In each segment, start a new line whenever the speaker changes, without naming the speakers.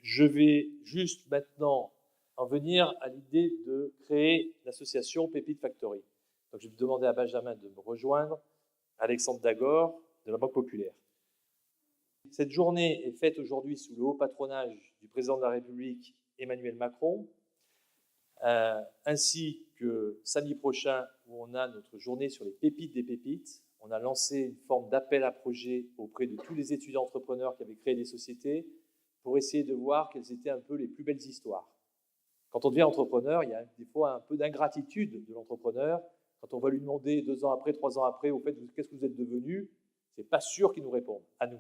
Je vais juste maintenant en venir à l'idée de créer l'association Pépite Factory. Donc je vais demander à Benjamin de me rejoindre, Alexandre Dagor de la Banque Populaire. Cette journée est faite aujourd'hui sous le haut patronage du président de la République Emmanuel Macron, ainsi que samedi prochain où on a notre journée sur les pépites des pépites. On a lancé une forme d'appel à projet auprès de tous les étudiants entrepreneurs qui avaient créé des sociétés pour essayer de voir quelles étaient un peu les plus belles histoires. Quand on devient entrepreneur, il y a des fois un peu d'ingratitude de l'entrepreneur. Quand on va lui demander 2 ans après, 3 ans après, au fait, qu'est-ce que vous êtes devenu, c'est pas sûr qu'il nous réponde, à nous.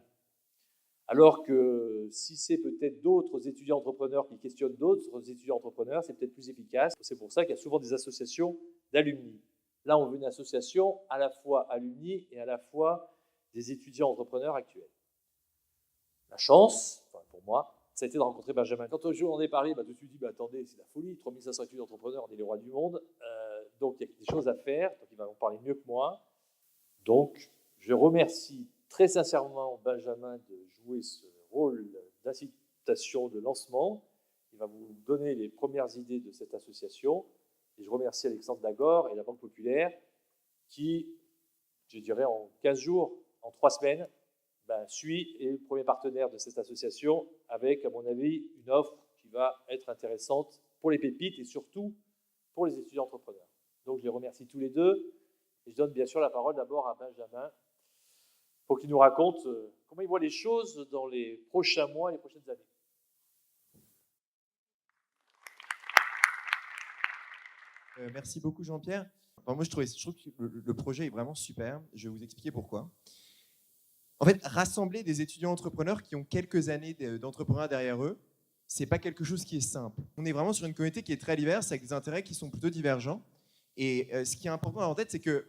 Alors que si c'est peut-être d'autres étudiants entrepreneurs qui questionnent d'autres étudiants entrepreneurs, c'est peut-être plus efficace. C'est pour ça qu'il y a souvent des associations d'alumni. Là, on veut une association à la fois alumni et à la fois des étudiants entrepreneurs actuels. La chance, enfin pour moi, ça a été de rencontrer Benjamin. Quand on est parlé, tout de suite dit, attendez, c'est la folie, 3500 étudiants entrepreneurs, on est les rois du monde, donc il y a des choses à faire, donc il va en parler mieux que moi. Donc, je remercie très sincèrement Benjamin de jouer ce rôle d'incitation de lancement. Il va vous donner les premières idées de cette association. Et je remercie Alexandre Dagor et la Banque Populaire qui, je dirais en 15 jours, en 3 semaines, suit et est le premier partenaire de cette association avec, à mon avis, une offre qui va être intéressante pour les pépites et surtout pour les étudiants entrepreneurs. Donc je les remercie tous les deux et je donne bien sûr la parole d'abord à Benjamin pour qu'il nous raconte comment il voit les choses dans les prochains mois et les prochaines années.
Merci beaucoup Jean-Pierre. Moi je trouve que le projet est vraiment super. Je vais vous expliquer pourquoi. En fait, rassembler des étudiants entrepreneurs qui ont quelques années d'entrepreneuriat derrière eux, c'est pas quelque chose qui est simple. On est vraiment sur une communauté qui est très diverse, avec des intérêts qui sont plutôt divergents. Et ce qui est important à avoir en tête, c'est que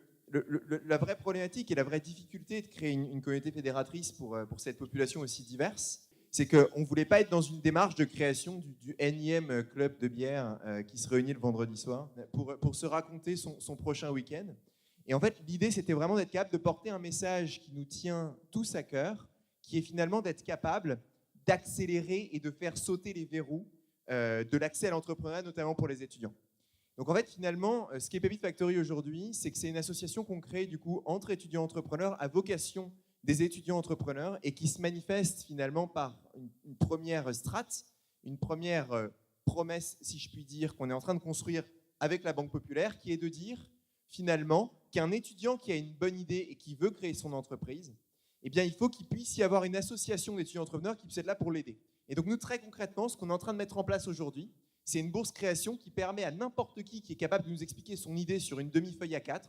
la vraie problématique et la vraie difficulté de créer une communauté fédératrice pour cette population aussi diverse, c'est qu'on ne voulait pas être dans une démarche de création du énième club de bière qui se réunit le vendredi soir pour se raconter son prochain week-end. Et en fait, l'idée, c'était vraiment d'être capable de porter un message qui nous tient tous à cœur, qui est finalement d'être capable d'accélérer et de faire sauter les verrous de l'accès à l'entrepreneuriat, notamment pour les étudiants. Donc en fait, finalement, ce qu'est Pépite Factory aujourd'hui, c'est que c'est une association qu'on crée du coup entre étudiants entrepreneurs à vocation des étudiants entrepreneurs et qui se manifeste finalement par une première strate, une première promesse, si je puis dire, qu'on est en train de construire avec la Banque Populaire, qui est de dire finalement qu'un étudiant qui a une bonne idée et qui veut créer son entreprise, eh bien, il faut qu'il puisse y avoir une association d'étudiants entrepreneurs qui puisse être là pour l'aider. Et donc nous, très concrètement, ce qu'on est en train de mettre en place aujourd'hui, c'est une bourse création qui permet à n'importe qui est capable de nous expliquer son idée sur une demi-feuille A4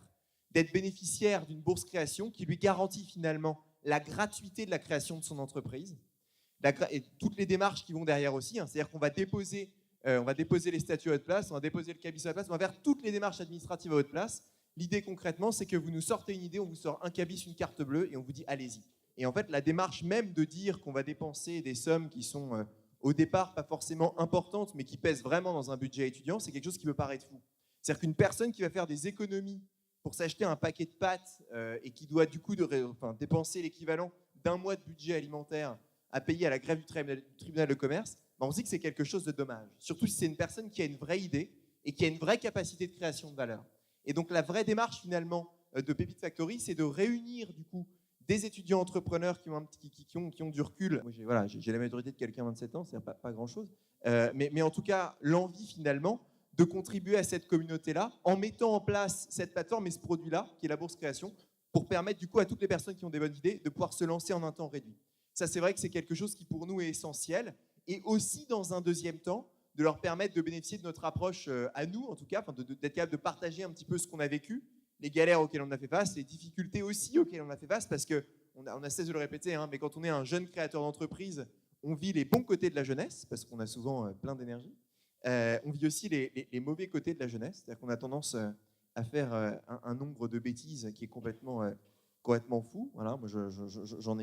d'être bénéficiaire d'une bourse création qui lui garantit finalement la gratuité de la création de son entreprise et toutes les démarches qui vont derrière aussi. C'est-à-dire qu'on va déposer les statuts à votre place, on va déposer le cabis à votre place, on va faire toutes les démarches administratives à votre place. L'idée concrètement, c'est que vous nous sortez une idée, on vous sort un cabis, une carte bleue et on vous dit allez-y. Et en fait, la démarche même de dire qu'on va dépenser des sommes qui sont au départ pas forcément importantes, mais qui pèsent vraiment dans un budget étudiant, c'est quelque chose qui peut paraître fou. C'est-à-dire qu'une personne qui va faire des économies pour s'acheter un paquet de pâtes et qui doit du coup dépenser l'équivalent d'un mois de budget alimentaire à payer à la grève du tribunal de commerce, on se dit que c'est quelque chose de dommage. Surtout si c'est une personne qui a une vraie idée et qui a une vraie capacité de création de valeur. Et donc la vraie démarche finalement de Pépite Factory, c'est de réunir du coup des étudiants entrepreneurs qui ont du recul. Moi, j'ai la majorité de quelqu'un de 27 ans, c'est pas grand-chose. Mais en tout cas, l'envie finalement de contribuer à cette communauté-là en mettant en place cette plateforme et ce produit-là, qui est la bourse création, pour permettre du coup à toutes les personnes qui ont des bonnes idées de pouvoir se lancer en un temps réduit. Ça, c'est vrai que c'est quelque chose qui pour nous est essentiel. Et aussi, dans un deuxième temps, de leur permettre de bénéficier de notre approche à nous, en tout cas, d'être capable de partager un petit peu ce qu'on a vécu, les galères auxquelles on a fait face, les difficultés aussi auxquelles on a fait face, parce qu'on a cessé de le répéter, mais quand on est un jeune créateur d'entreprise, on vit les bons côtés de la jeunesse, parce qu'on a souvent plein d'énergie. On vit aussi les mauvais côtés de la jeunesse, c'est-à-dire qu'on a tendance à faire un nombre de bêtises qui est complètement fou. Voilà, moi j'en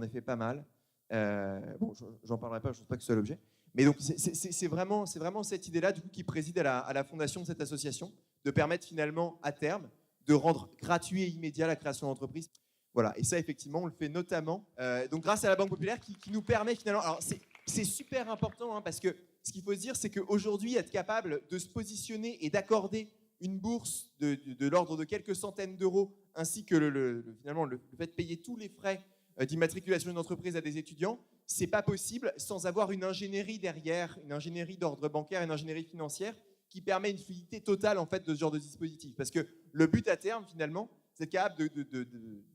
ai fait pas mal. J'en parlerai pas, je ne pense pas que ce soit l'objet. Mais donc c'est vraiment cette idée-là du coup, qui préside à la fondation de cette association, de permettre finalement à terme de rendre gratuit et immédiat la création d'entreprise. Voilà, et ça effectivement on le fait notamment donc grâce à la Banque Populaire qui nous permet finalement, alors c'est super important, hein, parce que ce qu'il faut se dire, c'est qu'aujourd'hui, être capable de se positionner et d'accorder une bourse de l'ordre de quelques centaines d'euros, ainsi que finalement le fait de payer tous les frais d'immatriculation d'une entreprise à des étudiants, c'est pas possible sans avoir une ingénierie derrière, une ingénierie d'ordre bancaire, une ingénierie financière qui permet une fluidité totale en fait de ce genre de dispositif. Parce que le but à terme, finalement, c'est d'être capable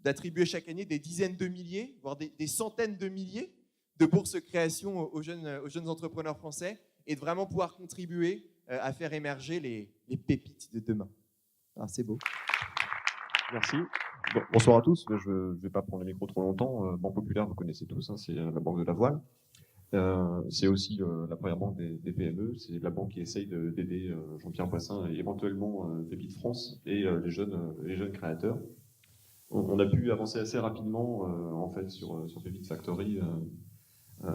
d'attribuer chaque année des dizaines de milliers, voire des centaines de milliers de bourses création aux jeunes entrepreneurs français et de vraiment pouvoir contribuer à faire émerger les pépites de demain. Ah, c'est beau.
Merci. Bon, bonsoir à tous. Je ne vais pas prendre le micro trop longtemps. Banque Populaire, vous connaissez tous, hein, c'est la banque de la voile. C'est aussi la première banque des PME. C'est la banque qui essaye d'aider Jean-Pierre Boissin et éventuellement Pépite France et les jeunes créateurs. On a pu avancer assez rapidement en fait sur Pépite Factory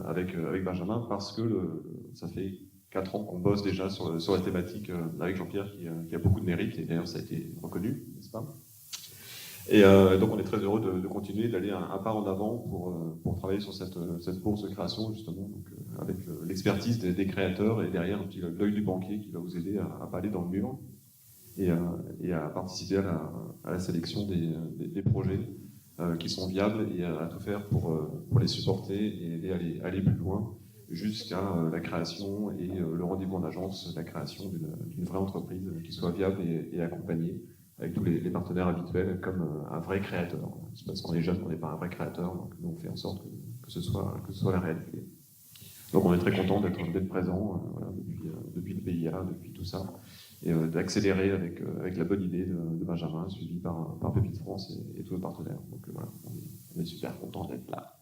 avec Benjamin parce que ça fait 4 ans qu'on bosse déjà sur la thématique avec Jean-Pierre qui a beaucoup de mérite et d'ailleurs ça a été reconnu, n'est-ce pas ? Et donc on est très heureux de continuer, d'aller un pas en avant pour travailler sur cette bourse de création justement, donc, avec l'expertise des créateurs et derrière l'œil du banquier qui va vous aider à pas aller dans le mur et à participer à la sélection des projets qui sont viables et à tout faire pour les supporter et aider à aller plus loin jusqu'à la création et le rendez-vous en agence, la création d'une vraie entreprise qui soit viable et accompagnée avec tous les partenaires habituels comme un vrai créateur. C'est parce qu'on est jeune qu'on n'est pas un vrai créateur, donc nous on fait en sorte que ce soit la réalité. Donc on est très content d'être présent voilà, depuis le PIA, depuis tout ça, et d'accélérer avec la bonne idée de Benjamin, suivi par Pépite France et tous nos partenaires. Donc voilà, on est super content d'être là.